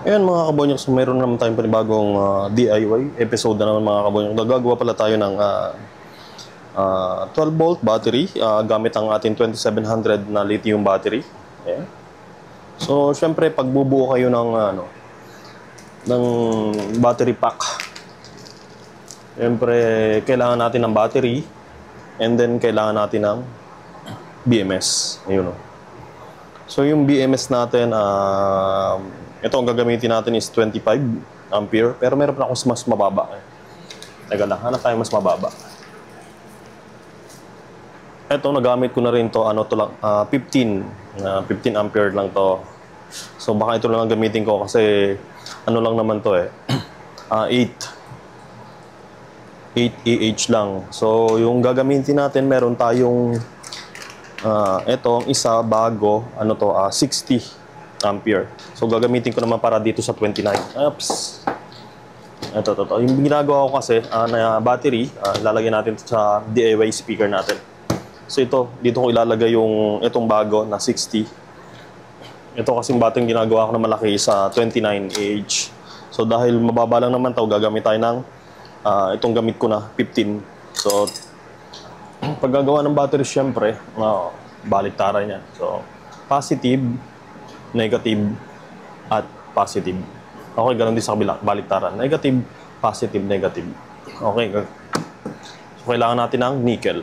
Ayan mga kabonyok, so meron naman tayong panibagong DIY episode na naman mga kabonyok. Nagagawa pala tayo ng 12-volt battery gamit ang ating 2700 na lithium battery. Ayan. So, syempre, pag bubuo kayo ng battery pack, syempre, kailangan natin ng battery and then kailangan natin ng BMS. Ayun o. So, yung BMS natin, ito ang gagamitin natin is 25 ampere. Pero meron pa akong mas mababa. Teka lang, hanap tayo mas mababa. Ito, nagamit ko na rin to, 15 ampere lang to. So, baka ito lang ang gamitin ko kasi ano lang naman to 8 AH lang. So, yung gagamitin natin, meron tayong ito, ang isa bago, 60 ampere. So, gagamitin ko naman para dito sa 29. Oops. Ito. Yung ginagawa ko kasi, na battery, lalagyan natin sa DIY speaker natin. So, dito ko ilalagay itong bago na 60. Ito kasing battery ginagawa ko na malaki sa 29 AH. So, dahil mababa lang naman ito, gagamit tayo ng itong gamit ko na 15. So, paggagawa ng battery, syempre, baliktaran niya. So, positive, negative, at positive. Okay, ganun din sa kabila, baliktaran. Negative, positive, negative. Okay, so kailangan natin ng nickel.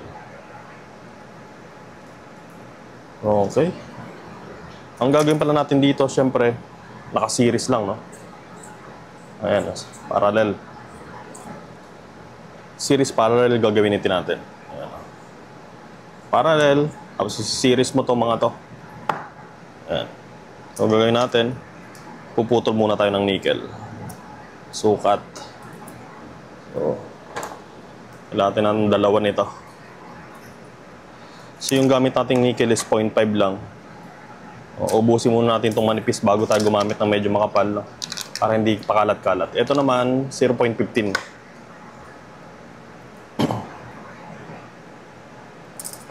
Okay. Ang gagawin pala natin dito, syempre, naka-series lang, no? Ayan, parallel. Series parallel gagawin natin. Ayan. Parallel, tapos series mo itong mga to. Ayan. So, gagawin natin, puputol muna tayo ng nickel. Sukat. So, kailangan natin ng dalawa nito. So, yung gamit nating nickel is 0.5 lang. Ubusin muna natin itong manipis bago tayo gumamit ng medyo makapal, no? Para hindi pakalat-kalat. Ito naman, 0.15.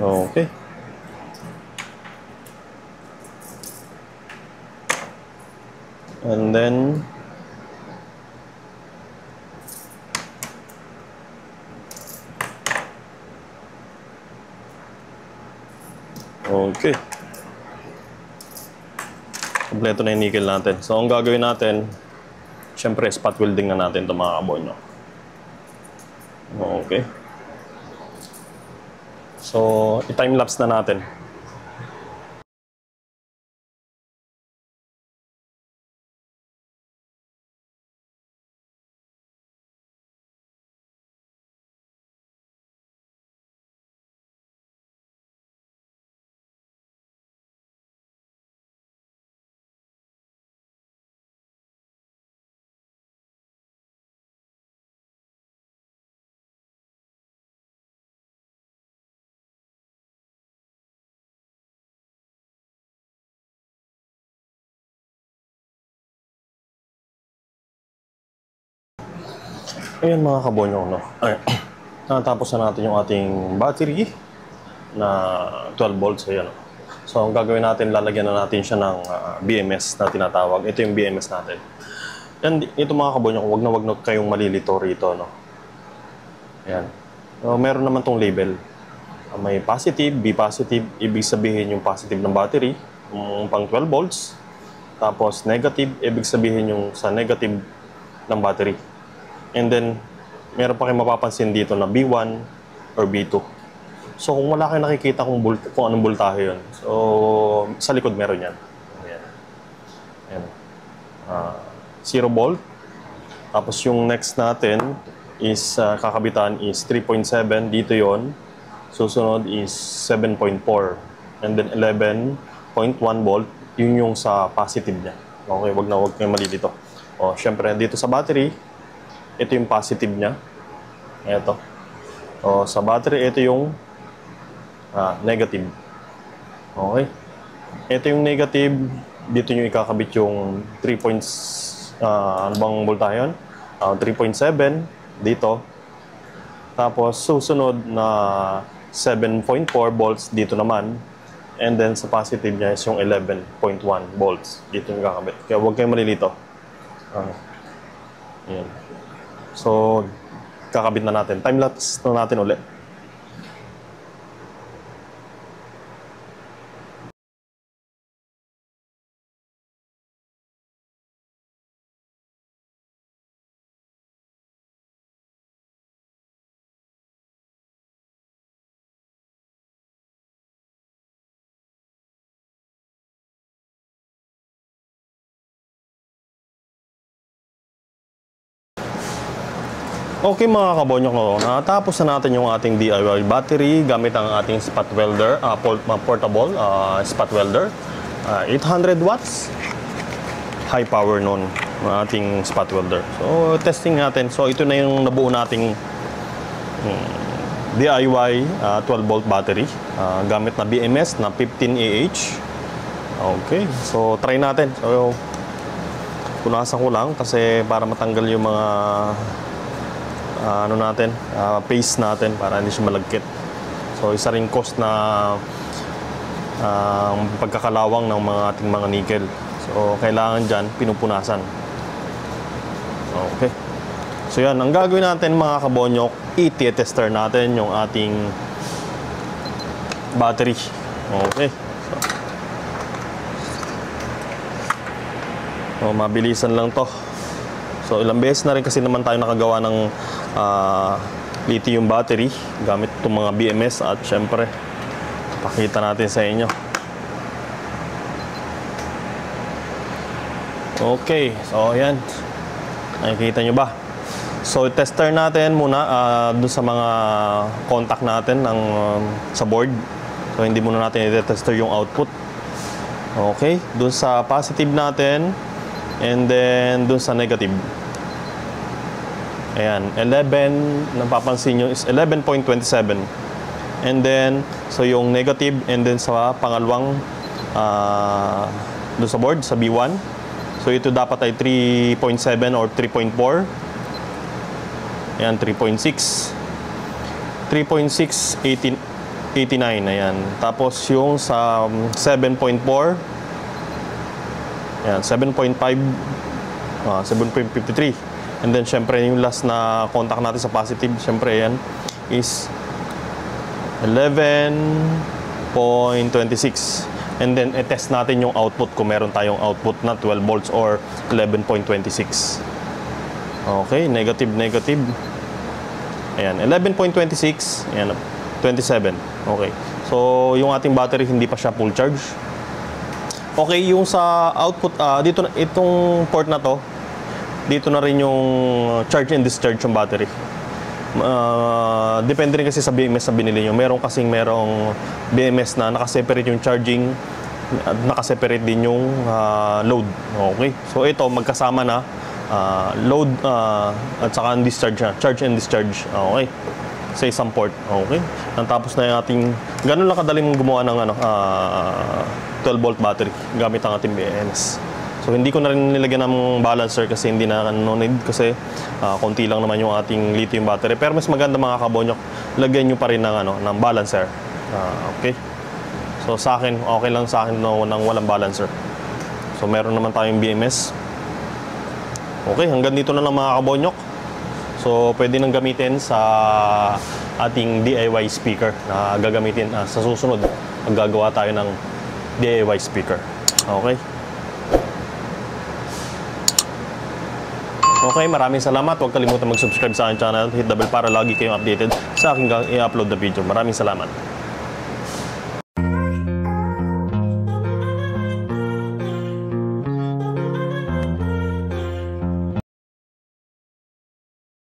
Okay. And then, okay. Kompleto na yung nickel natin. So, ang gagawin natin, syempre, spot welding na natin itong mga kabonyo. Okay. So, i-time-lapse na natin. Ayan mga kabonyo, no? Natapos na natin yung ating battery na 12 volts. Ayan. So, ang gagawin natin, lalagyan na natin siya ng BMS na tinatawag. Ito yung BMS natin. And ito mga kabonyo, wag na kayong malilito rito, no? Ayan. So, meron naman tong label. May positive, B positive. Ibig sabihin yung positive ng battery, pang 12 volts. Tapos negative, ibig sabihin yung sa negative ng battery. And then, meron pa kayong mapapansin dito na B1 or B2. So, kung wala kayong nakikita kung anong voltahe yun. So, sa likod meron yan. Ayan. Ayan. 0 volt. Tapos yung next natin is kakabitan is 3.7. Dito yon. Susunod is 7.4. And then 11.1 volt. Yun yung sa positive niya. Okay, wag kayong malilito. O, syempre, dito sa battery, ito yung positive niya. Ito. O, sa battery, ito yung negative. Okay. Ito yung negative. Dito nyo ikakabit yung 3 points. Ano bang voltahe yun? 3.7 dito. Tapos, susunod na 7.4 volts dito naman. And then, sa positive niya is yung 11.1 volts. Dito yung kakabit. Kaya huwag kayong malilito. Ayan. So, kakabit na natin. Time-lapse na natin ulit. Okay mga kabonyok, no? Natapos na natin yung ating DIY battery gamit ang ating spot welder, portable spot welder. 800 watts, high power nun ng ating spot welder. So testing natin. So ito na yung nabuo nating DIY 12 volt battery gamit na BMS na 15Ah. Okay, so try natin. So punasan ko lang kasi para matanggal yung mga paste natin para hindi siya malagkit. So isa ring cost na pagkakalawang ng mga ating mga nickel. So kailangan dyan pinupunasan. Okay. So yan, ang gagawin natin mga kabonyok, i-tester natin yung ating battery. Okay. So mabilisan lang to. So ilang beses na rin kasi naman tayo nakagawa ng lithium battery gamit itong mga BMS at syempre pakita natin sa inyo. Okay, so ayan, nakikita nyo ba? So tester natin muna dun sa mga contact natin ng, sa board. So hindi muna natin i-tester yung output. Okay, dun sa positive natin and then dun sa negative. Ayan, 11, napapansin nyo is 11.27. And then, so yung negative, and then sa pangalawang, doon sa board, sa B1. So ito dapat ay 3.7 or 3.4. Ayan, 3.6. 3.689, ayan. Tapos yung sa 7.4, ayan, 7.5, 7.53. And then, syempre, yung last na contact natin sa positive, syempre, yan, is 11.26. And then, test natin yung output kung meron tayong output na 12 volts or 11.26. Okay, negative, negative. Ayan, 11.26. Ayan, 27. Okay. So, yung ating battery, hindi pa siya full charge. Okay, yung sa output, dito, itong port na to, dito na rin yung charge and discharge yung battery. Depende rin kasi sa BMS na binili nyo. Merong BMS na nakaseparate yung charging at nakaseparate din yung load. Okay? So ito, magkasama na load at saka discharge na. Charge and discharge. Okay? Sa isang port. Okay? Tapos na yung ating... Ganun lang kadaling gumawa ng 12 volt battery gamit ang ating BMS. So hindi ko na rin nilagyan ng balancer kasi hindi na need kasi konti lang naman yung ating lithium battery. Pero mas maganda mga kabonyok, lagyan nyo pa rin ng, ng balancer. Okay? So sa akin, okay lang sa akin nang walang balancer. So meron naman tayong BMS. Okay, hanggang dito na lang mga kabonyok. So pwede nang gamitin sa ating DIY speaker na gagamitin sa susunod. Maggagawa tayo ng DIY speaker. Okay? Okay, maraming salamat. Huwag kalimutan mag-subscribe sa aking channel. Hit the bell para lagi kayong updated sa aking i-upload na video. Maraming salamat.